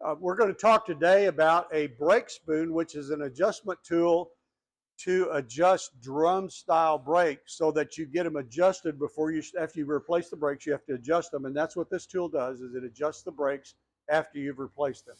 We're going to talk today about a brake spoon, which is an adjustment tool to adjust drum style brakes so that you get them adjusted after you replace the brakes. You have to adjust them, and that's what this tool does, is it adjusts the brakes after you've replaced them.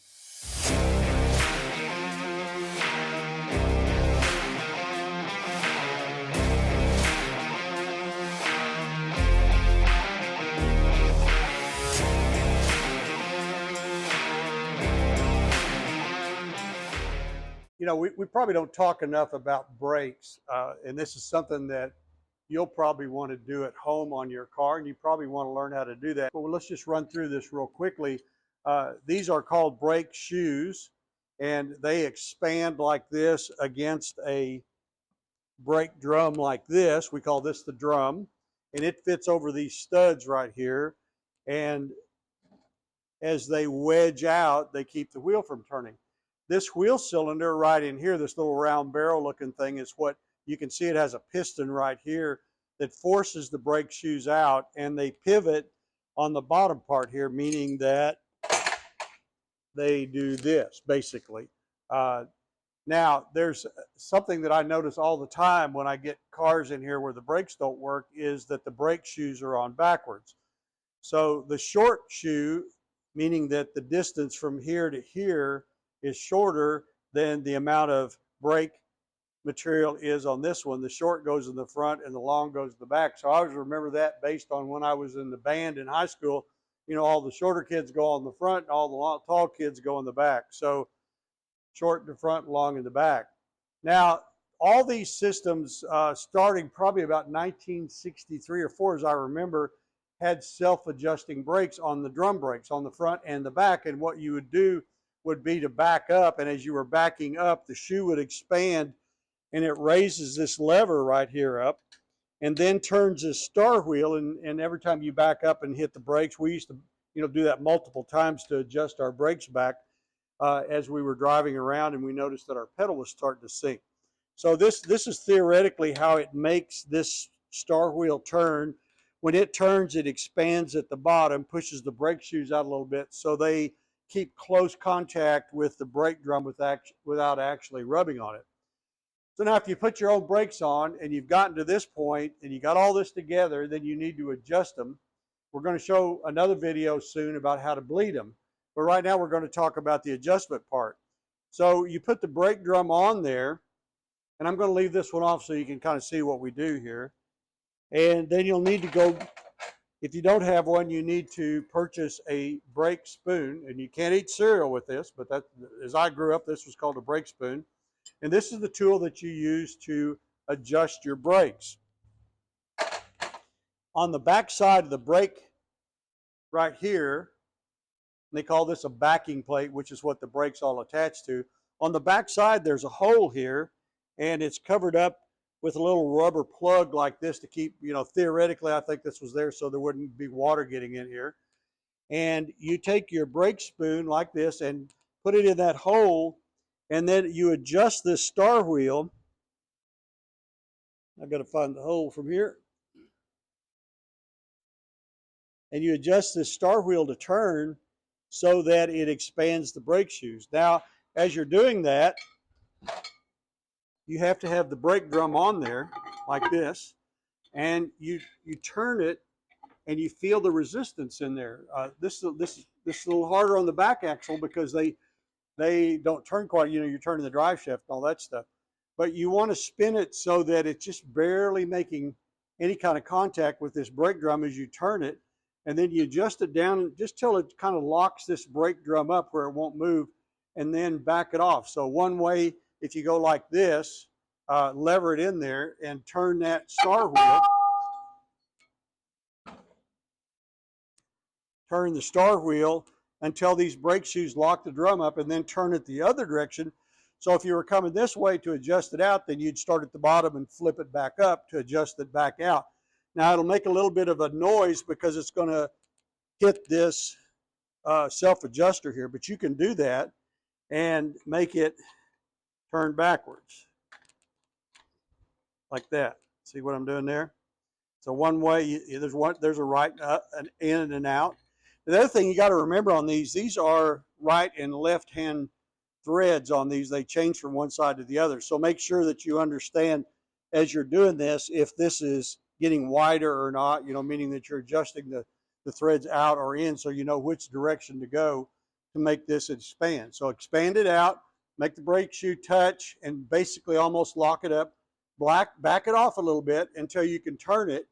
You know, we probably don't talk enough about brakes, and this is something that you'll probably want to do at home on your car, and you probably want to learn how to do that. But let's just run through this real quickly. These are called brake shoes, and they expand like this against a brake drum like this. We call this the drum, and it fits over these studs right here. And as they wedge out, they keep the wheel from turning. This wheel cylinder right in here, this little round barrel looking thing, is what you can see. It has a piston right here that forces the brake shoes out, and they pivot on the bottom part here, meaning that they do this basically. Now, there's something that I notice all the time when I get cars in here where the brakes don't work, is that the brake shoes are on backwards. So the short shoe, meaning that the distance from here to here is shorter than the amount of brake material is on this one. The short goes in the front and the long goes in the back. So I always remember that based on when I was in the band in high school. You know, all the shorter kids go on the front and all the tall kids go in the back. So short in the front, long in the back. Now, all these systems, starting probably about 1963 or 4, as I remember, had self-adjusting brakes on the drum brakes on the front and the back. And what you would do would be to back up, and as you were backing up, the shoe would expand, and it raises this lever right here up, and then turns this star wheel. And every time you back up and hit the brakes, we used to, do that multiple times to adjust our brakes back as we were driving around, and we noticed that our pedal was starting to sink. So this is theoretically how it makes this star wheel turn. When it turns, it expands at the bottom, pushes the brake shoes out a little bit, so they keep close contact with the brake drum without actually rubbing on it. So now if you put your own brakes on and you've gotten to this point and you got all this together, then you need to adjust them. We're going to show another video soon about how to bleed them. But right now we're going to talk about the adjustment part. So you put the brake drum on there, and I'm going to leave this one off so you can kind of see what we do here. And then you'll need to go, if you don't have one, you need to purchase a brake spoon. And you can't eat cereal with this, but that, as I grew up, this was called a brake spoon. And this is the tool that you use to adjust your brakes. On the back side of the brake right here, they call this a backing plate, which is what the brake's all attached to. On the back side, there's a hole here, and it's covered up with a little rubber plug like this to keep, theoretically, I think this was there so there wouldn't be water getting in here. And you take your brake spoon like this and put it in that hole, and then you adjust this star wheel. I've got to find the hole from here. And you adjust this star wheel to turn so that it expands the brake shoes. Now, as you're doing that, you have to have the brake drum on there like this, and you turn it, and you feel the resistance in there. This is a little harder on the back axle because they don't turn quite. You're turning the drive shaft and all that stuff, but you want to spin it so that it's just barely making any kind of contact with this brake drum as you turn it. And then you adjust it down just till it kind of locks this brake drum up where it won't move, and then back it off. So one way, if you go like this, lever it in there and turn that star wheel, turn the star wheel until these brake shoes lock the drum up, and then turn it the other direction. So if you were coming this way to adjust it out, then you'd start at the bottom and flip it back up to adjust it back out. Now it'll make a little bit of a noise because it's going to hit this self-adjuster here, but you can do that and make it turn backwards like that. See what I'm doing there? So one way, there's a right, an in and an out. The other thing you got to remember on these are right and left hand threads on these. They change from one side to the other. So make sure that you understand as you're doing this if this is getting wider or not, meaning that you're adjusting the threads out or in so you know which direction to go to make this expand. So expand it out, make the brake shoe touch, and basically almost lock it up. Back it off a little bit until you can turn it.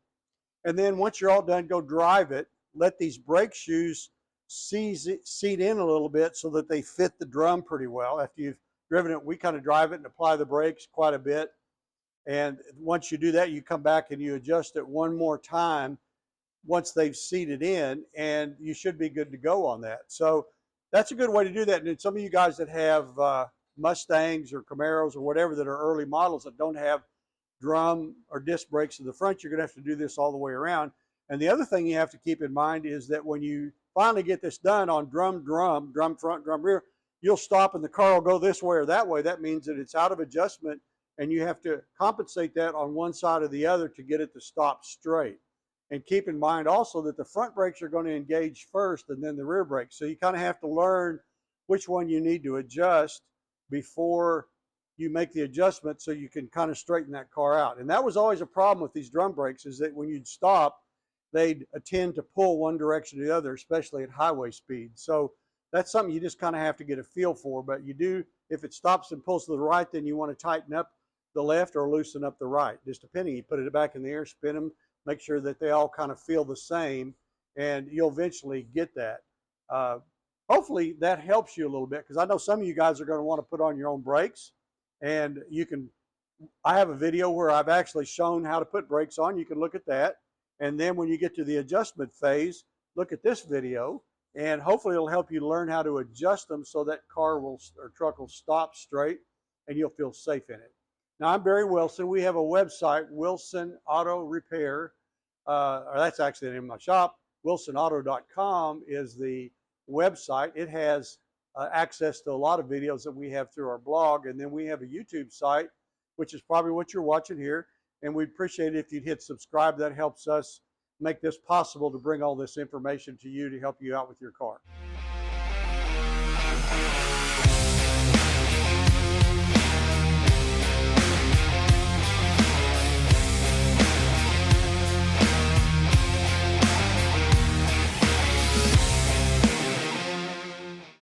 And then once you're all done, go drive it. Let these brake shoes seat in a little bit so that they fit the drum pretty well. After you've driven it, we kind of drive it and apply the brakes quite a bit. And once you do that, you come back and you adjust it one more time once they've seated in, and you should be good to go on that. So that's a good way to do that. And some of you guys that have Mustangs or Camaros or whatever that are early models that don't have drum or disc brakes in the front, you're going to have to do this all the way around. And the other thing you have to keep in mind is that when you finally get this done on drum front, drum rear, you'll stop and the car will go this way or that way. That means that it's out of adjustment, and you have to compensate that on one side or the other to get it to stop straight. And keep in mind also that the front brakes are going to engage first and then the rear brakes. So you kind of have to learn which one you need to adjust before you make the adjustment so you can kind of straighten that car out. And that was always a problem with these drum brakes, is that when you'd stop, they'd tend to pull one direction or the other, especially at highway speed. So that's something you just kind of have to get a feel for. But you do, if it stops and pulls to the right, then you want to tighten up the left or loosen up the right, just depending. You put it back in the air, spin them, make sure that they all kind of feel the same, and you'll eventually get that. Hopefully that helps you a little bit, because I know some of you guys are going to want to put on your own brakes, and I have a video where I've actually shown how to put brakes on. You can look at that, and then when you get to the adjustment phase, look at this video, and hopefully it'll help you learn how to adjust them so that car or truck will stop straight and you'll feel safe in it. Now, I'm Barry Wilson. We have a website, Wilson Auto Repair, or that's actually the name of my shop. WilsonAuto.com is the website. It has access to a lot of videos that we have through our blog, and then we have a YouTube site, which is probably what you're watching here, and we'd appreciate it if you'd hit subscribe. That helps us make this possible to bring all this information to you to help you out with your car.